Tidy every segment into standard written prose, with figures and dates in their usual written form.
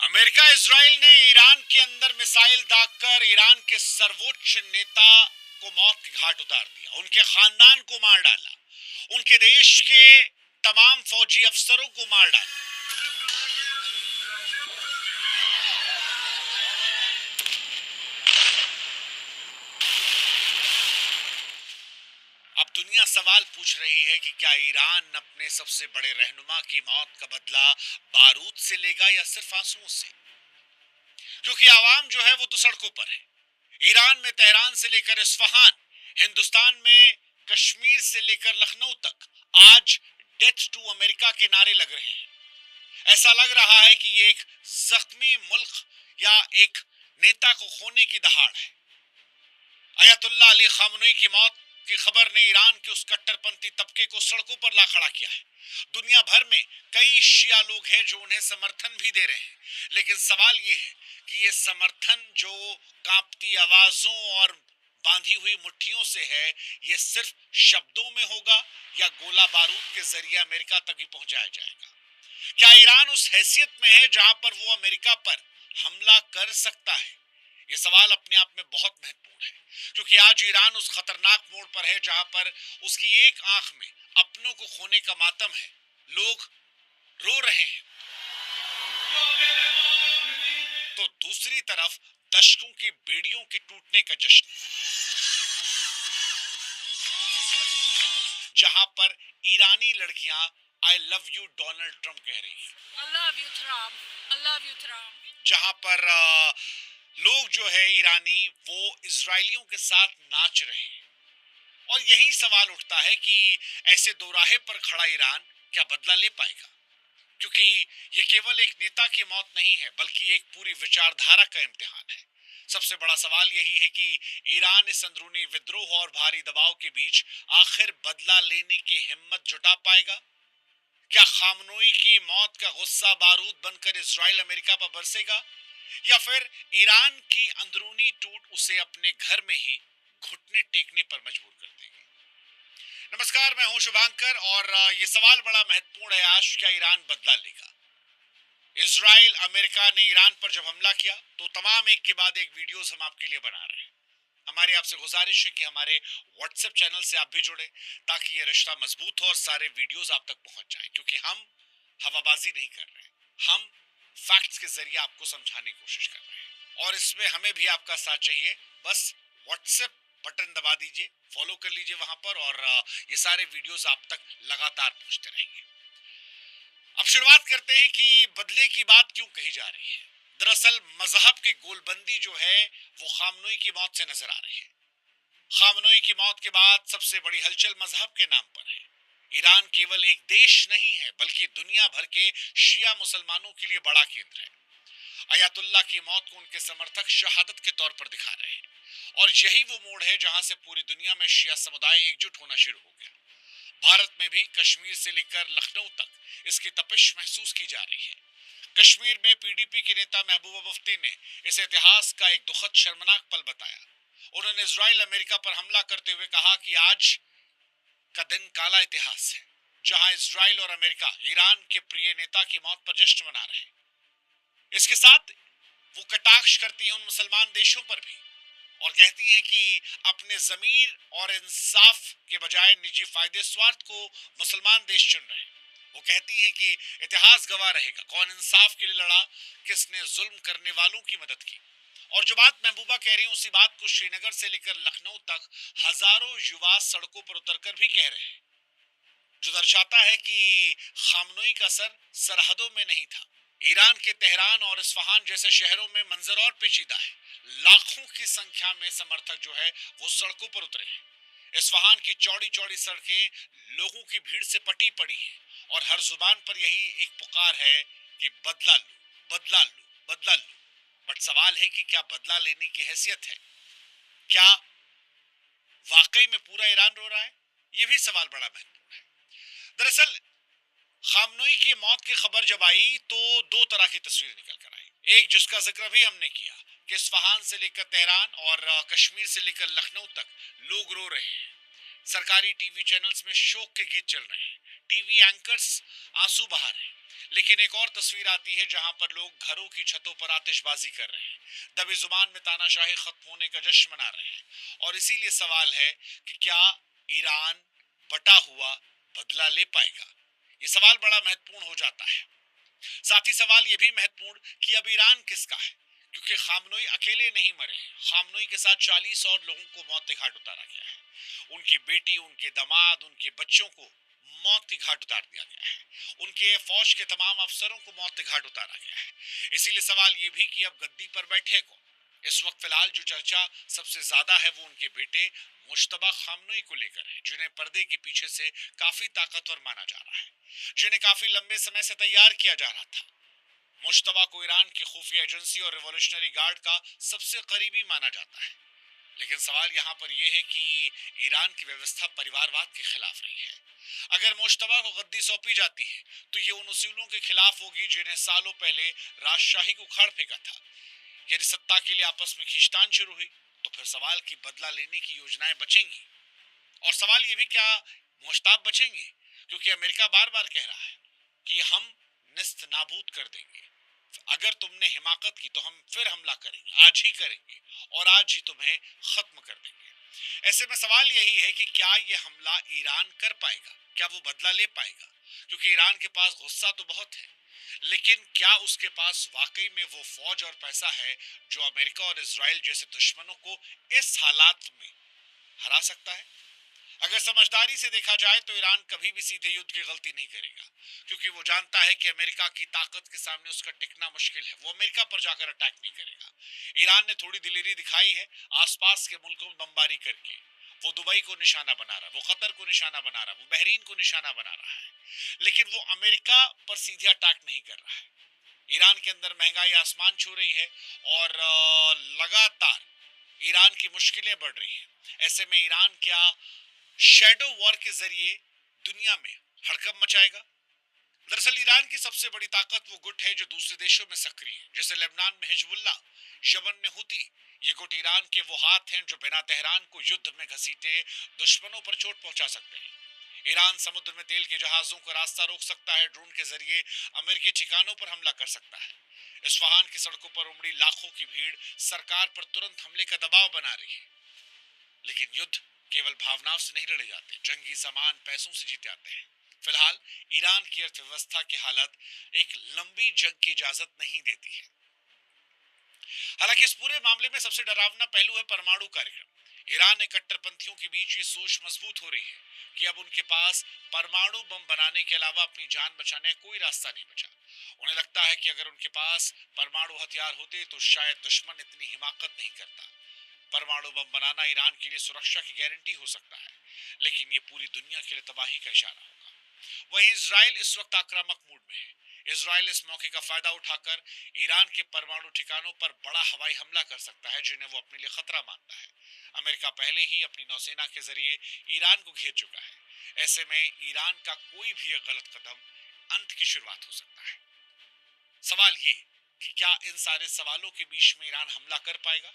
America Israel ने Iran के अंदर मिसाइल दागकर ईरान के सर्वोच्च नेता को मौत के घाट उतार दिया, उनके खानदान को मार डाला, उनके देश के तमाम फौजी अफसरों को मार डाला। अब दुनिया सवाल पूछ रही है कि क्या ईरान अपने सबसे बड़े रहनुमा की मौत का बदला बारूद से लेगा या सिर्फ आंसुओं से, क्योंकि आवाम जो है वो तो सड़कों पर है। ईरान में तेहरान से लेकर इस्फहान, हिंदुस्तान में कश्मीर से लेकर लखनऊ तक आज डेथ टू अमेरिका के नारे लग रहे हैं। ऐसा लग रहा है कि ये एक जख्मी मुल्क या एक नेता को खोने की दहाड़ है। अयतुल्ला अली खामनेई की मौत की खबर ने ईरान के उस कट्टरपंथी तबके को सड़कों पर ला खड़ा किया है। दुनिया भर में कई शिया लोग हैं जो उन्हें समर्थन भी दे रहे हैं, लेकिन सवाल ये है कि ये समर्थन जो कांपती आवाजों और बांधी हुई मुट्ठियों से है, ये सिर्फ शब्दों में होगा या गोला बारूद के जरिए अमेरिका तक ही पहुंचाया जाएगा। क्या ईरान उस हैसियत में है जहां पर वो अमेरिका पर हमला कर सकता है? ये सवाल अपने आप में बहुत महत्वपूर्ण है, क्योंकि आज ईरान उस खतरनाक मोड़ पर है जहां पर उसकी एक आंख में अपनों को खोने का मातम है। लोग रो रहे हैं तो दूसरी तरफ दशकों की बेड़ियों के टूटने का जश्न, जहां पर ईरानी लड़कियां I love you Donald Trump कह रही हैं, I love you, Trump. I love you, Trump. जहां पर लोग जो है ईरानी वो इजरायलियों के साथ नाच रहे हैं। और यही सवाल उठता है कि ऐसे दोराहे पर खड़ा ईरान क्या बदला ले पाएगा, क्योंकि ये केवल एक नेता की मौत नहीं है बल्कि एक पूरी विचारधारा का इम्तिहान है। सबसे बड़ा सवाल यही है कि ईरान इस अंदरूनी विद्रोह और भारी दबाव के बीच आखिर बदला लेने की हिम्मत जुटा पाएगा। क्या खामनोई की मौत का गुस्सा बारूद बनकर इजराइल अमेरिका पर बरसेगा, या फिर ईरान की अंदरूनी टूट उसे अपने घर में ही घुटने टेकने पर मजबूर कर देगी। नमस्कार, मैं हूं शुभांकर और ये सवाल बड़ा महत्वपूर्ण है आज, क्या ईरान बदला लेगा? इजराइल अमेरिका ने ईरान पर जब हमला किया तो तमाम एक के बाद एक वीडियोस हम आपके लिए बना रहे हैं। हमारी आपसे गुजारिश है कि हमारे व्हाट्सएप चैनल से आप भी जुड़े ताकि ये रिश्ता मजबूत हो और सारे वीडियोस आप तक पहुंच जाए, क्योंकि हम हवाबाजी नहीं कर रहे, हम फैक्ट्स के जरिए आपको समझाने की कोशिश कर रहे हैं और इसमें हमें भी आपका साथ चाहिए। बस व्हाट्सएप बटन दबा दीजिए, फॉलो कर लीजिए वहां पर और ये सारे वीडियोस आप तक लगातार पहुंचते रहेंगे। अब शुरुआत करते हैं कि बदले की बात क्यों कही जा रही है। दरअसल मजहब की गोलबंदी जो है वो खामनोई की मौत से नजर आ रही है। खामनोई की मौत के बाद सबसे बड़ी हलचल मजहब के नाम पर है। ईरान केवल एक देश नहीं है बल्कि दुनिया भर के शिया मुसलमानों के लिए बड़ा केंद्र है। अयतुल्ला की मौत को उनके समर्थक शहादत के तौर पर दिखा रहे हैं और यही वो मोड़ है जहां से पूरी दुनिया में शिया समुदाय एकजुट होना शुरू हो गया। भारत में भी कश्मीर से लेकर लखनऊ तक इसकी तपिश महसूस की जा रही है। कश्मीर में पीडीपी के नेता महबूबा मुफ्ती ने इस इतिहास का एक दुखद शर्मनाक पल बताया। उन्होंने इजराइल अमेरिका पर हमला करते हुए कहा कि आज का दिन काला इतिहास है, जहां इजराइल और अमेरिका ईरान के प्रिय नेता की मौत पर जश्न मना रहे हैं। इसके साथ वो कटाक्ष करती हैं उन मुसलमान देशों पर भी और कहती हैं कि अपने जमीर और इंसाफ के बजाय निजी फायदे स्वार्थ को मुसलमान देश चुन रहे हैं। वो कहती है कि इतिहास गवाह रहेगा कौन इंसाफ के लिए लड़ा, किसने जुल्म करने वालों की मदद की। और जो बात महबूबा कह रही है उसी बात को श्रीनगर से लेकर लखनऊ तक हजारों युवा सड़कों पर उतरकर भी कह रहे हैं, जो दर्शाता है कि खामनोई का सर सरहदों में नहीं था। ईरान के तेहरान और इस्फहान जैसे शहरों में मंजर और पेचीदा है। लाखों की संख्या में समर्थक जो है वो सड़कों पर उतरे हैं। इस्फहान की चौड़ी चौड़ी सड़कें लोगों की भीड़ से पटी पड़ी हैं और हर जुबान पर यही एक पुकार है कि बदला लो, बदला लो, बदला लो। बट सवाल है कि क्या बदला लेने की हैसियत है? क्या वाकई में पूरा ईरान रो रहा है? यह भी सवाल बड़ा महत्वपूर्ण है। दरअसल खामनोई की मौत की खबर जब आई तो दो तरह की तस्वीर निकल कर आई। एक जिसका जिक्र भी हमने किया कि इस्फहान से लेकर तेहरान और कश्मीर से लेकर लखनऊ तक लोग रो रहे हैं। सरकारी टीवी चैनल्स में शोक के गीत चल रहे हैं, टीवी एंकर्स आंसू बहा रहे हैं। लेकिन एक और तस्वीर आती है जहां पर लोग घरों की छतों पर आतिशबाजी कर रहे हैं, दबी जुबान में तानाशाही खत्म होने का जश्न मना रहे हैं। और इसीलिए सवाल है कि क्या ईरान बटा हुआ बदला ले पाएगा? ये सवाल बड़ा महत्वपूर्ण हो जाता है। साथ ही सवाल यह भी महत्वपूर्ण कि अब ईरान किसका है, क्योंकि खामनोई अकेले नहीं मरे। खामनोई के साथ 40 और लोगों को मौत के घाट उतारा गया है। उनकी बेटी, उनके दामाद, उनके बच्चों को मौत के घाट उतार दिया गया है। उनके फौज के तमाम अफसरों को मौत के घाट उतारा गया है। इसीलिए सवाल यह भी कि अब गद्दी पर बैठे कौन? इस वक्त फिलहाल जो चर्चा सबसे ज्यादा है वो उनके बेटे मुश्तबा खामनोई को लेकर है, जिन्हें पर्दे के पीछे से काफी ताकतवर माना जा रहा है, जिन्हें काफी लंबे समय से तैयार किया जा रहा था। मुश्तबा को ईरान की खुफिया एजेंसी और रिवॉल्यूशनरी गार्ड का सबसे करीबी माना जाता है। लेकिन सवाल यहाँ पर यह है कि ईरान की व्यवस्था परिवारवाद के खिलाफ रही है। अगर मुश्तबा को गद्दी सौंपी जाती है तो ये उन उसूलों के खिलाफ होगी जिन्हें सालों पहले राजशाही को उखाड़ फेंका था। यदि सत्ता के लिए आपस में खींचतान शुरू हुई तो फिर सवाल की बदला लेने की योजनाएं बचेंगी। और सवाल ये भी, क्या मुश्ताब बचेंगे? क्योंकि अमेरिका बार बार कह रहा है कि हम निस्त नाबूद कर देंगे, अगर तुमने हिमाकत की तो हम फिर हमला करेंगे, आज ही करेंगे और आज ही तुम्हें खत्म कर देंगे। ऐसे में सवाल यही है कि क्या यह हमला ईरान कर पाएगा? क्या वो बदला ले पाएगा? क्योंकि ईरान के पास गुस्सा तो बहुत है, लेकिन क्या उसके पास वाकई में वो फौज और पैसा है जो अमेरिका और इजराइल जैसे दुश्मनों को इस हालात में हरा सकता है? अगर समझदारी से देखा जाए तो ईरान कभी भी सीधे युद्ध की गलती नहीं करेगा, क्योंकि वो जानता है कि अमेरिका की ताकत के सामने उसका टिकना मुश्किल है। वो अमेरिका पर जाकर अटैक नहीं करेगा। ईरान ने थोड़ी दिलेरी दिखाई है आसपास के मुल्कों में बमबारी करके। वो दुबई को निशाना बना रहा है, वो कतर को निशाना बना रहा है, वो बहरीन को निशाना बना रहा है, लेकिन वो अमेरिका पर सीधे अटैक नहीं कर रहा है। ईरान के अंदर महंगाई आसमान छू रही है और लगातार ईरान की मुश्किलें बढ़ रही हैं। ऐसे में ईरान क्या शैडो वॉर के जरिए दुनिया में हड़कंप मचाएगा? दरअसल ईरान की सबसे बड़ी ताकत वो गुट है जो दूसरे देशों में सक्रिय है, जैसे लेबनान में हिजबुल्ला, यमन में हुती। ये गुट ईरान के वो हाथ हैं जो बिना तेहरान को युद्ध में घसीटे दुश्मनों पर चोट पहुंचा सकते हैं। ईरान समुद्र में तेल के जहाजों का रास्ता रोक सकता है, ड्रोन के जरिए अमेरिकी ठिकानों पर हमला कर सकता है। इस्फहान की सड़कों पर उमड़ी लाखों की भीड़ सरकार पर तुरंत हमले का दबाव बना रही है। लेकिन युद्ध केवल भावनाओं से नहीं लड़े जाते, जंगी सामान पैसों से जीते आते हैं। फिलहाल ईरान की अर्थव्यवस्था की हालत एक लंबी जंग की इजाजत नहीं देती है। हालांकि इस पूरे मामले में सबसे डरावना पहलू है परमाणु कार्यक्रम। ईरान ने कट्टरपंथियों के बीच ये सोच मजबूत हो रही है कि अब उनके पास परमाणु बम बनाने के अलावा अपनी जान बचाने का कोई रास्ता नहीं बचा। उन्हें लगता है कि अगर उनके पास परमाणु हथियार होते तो शायद दुश्मन इतनी हिमाकत नहीं करता। परमाणु बम बनाना ईरान के लिए सुरक्षा की गारंटी हो सकता है, लेकिन ये पूरी दुनिया के लिए तबाही का इशारा होगा। वहीं इजराइल इस वक्त आक्रामक मूड में है। इजराइल इस मौके का फायदा उठाकर ईरान के परमाणु ठिकानों पर बड़ा हवाई हमला कर सकता है, जिन्हें वो अपने लिए खतरा मानता है। अमेरिका पहले ही अपनी नौसेना के जरिए ईरान को घेर चुका है। ऐसे में ईरान का कोई भी एक गलत कदम अंत की शुरुआत हो सकता है। सवाल ये कि क्या इन सारे सवालों के बीच में ईरान हमला कर पाएगा?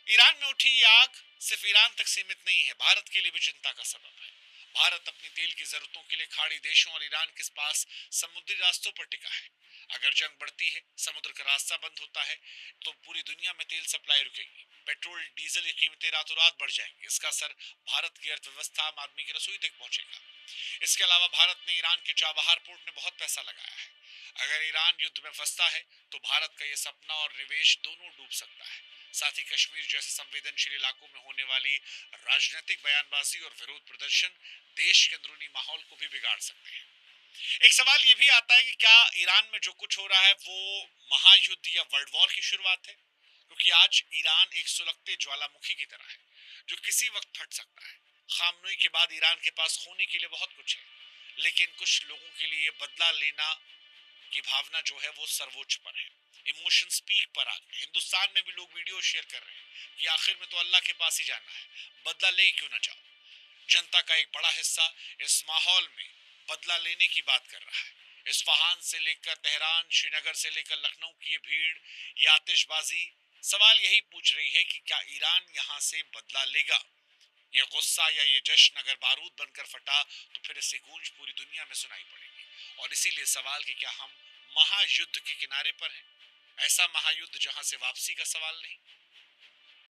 ईरान में उठी ये आग सिर्फ ईरान तक सीमित नहीं है, भारत के लिए भी चिंता का सबब है। भारत अपनी तेल की जरूरतों के लिए खाड़ी देशों और ईरान के पास समुद्री रास्तों पर टिका है। अगर जंग बढ़ती है, समुद्र का रास्ता बंद होता है, तो पूरी दुनिया में तेल सप्लाई रुकेगी। पेट्रोल डीजल की कीमतें रातों रात बढ़ जाएंगी। इसका असर भारत की अर्थव्यवस्था, आम आदमी की रसोई तक पहुंचेगा। इसके अलावा भारत ने ईरान के चाबहार पोर्ट में बहुत पैसा लगाया है। अगर ईरान युद्ध में फंसता है तो भारत का यह सपना और निवेश दोनों डूब सकता है। साथ ही कश्मीर जैसे संवेदनशील इलाकों में होने वाली राजनीतिक बयानबाजी और विरोध प्रदर्शन देश के अंदरूनी माहौल को भी बिगाड़ सकते हैं। एक सवाल यह भी आता है कि क्या ईरान में जो कुछ हो रहा है वो महायुद्ध या वर्ल्ड वॉर की शुरुआत है? क्योंकि आज ईरान एक सुलगते ज्वालामुखी की तरह है जो किसी वक्त फट सकता है। खामनोई के बाद ईरान के पास खोने के लिए बहुत कुछ है, लेकिन कुछ लोगों के लिए बदला लेना की भावना जो है वो सर्वोच्च पर है। इमोशंस पीक पर आ गए। हिंदुस्तान में भी लोग वीडियो शेयर कर रहे हैं कि आखिर में तो अल्लाह के पास ही जाना है, बदला ले क्यों ना जाओ। जनता का एक बड़ा हिस्सा इस माहौल में बदला लेने की बात कर रहा है। इस्फहान से लेकर तेहरान, श्रीनगर से लेकर लखनऊ की ये भीड़, ये आतिशबाजी सवाल यही पूछ रही है कि क्या ईरान यहां से बदला लेगा। ये गुस्सा या ये जश्न अगर बारूद बनकर फटा तो फिर इससे गूंज पूरी दुनिया में सुनाई पड़ेगी। और इसीलिए सवाल कि क्या हम महायुद्ध के किनारे पर हैं, ऐसा महायुद्ध जहां से वापसी का सवाल नहीं।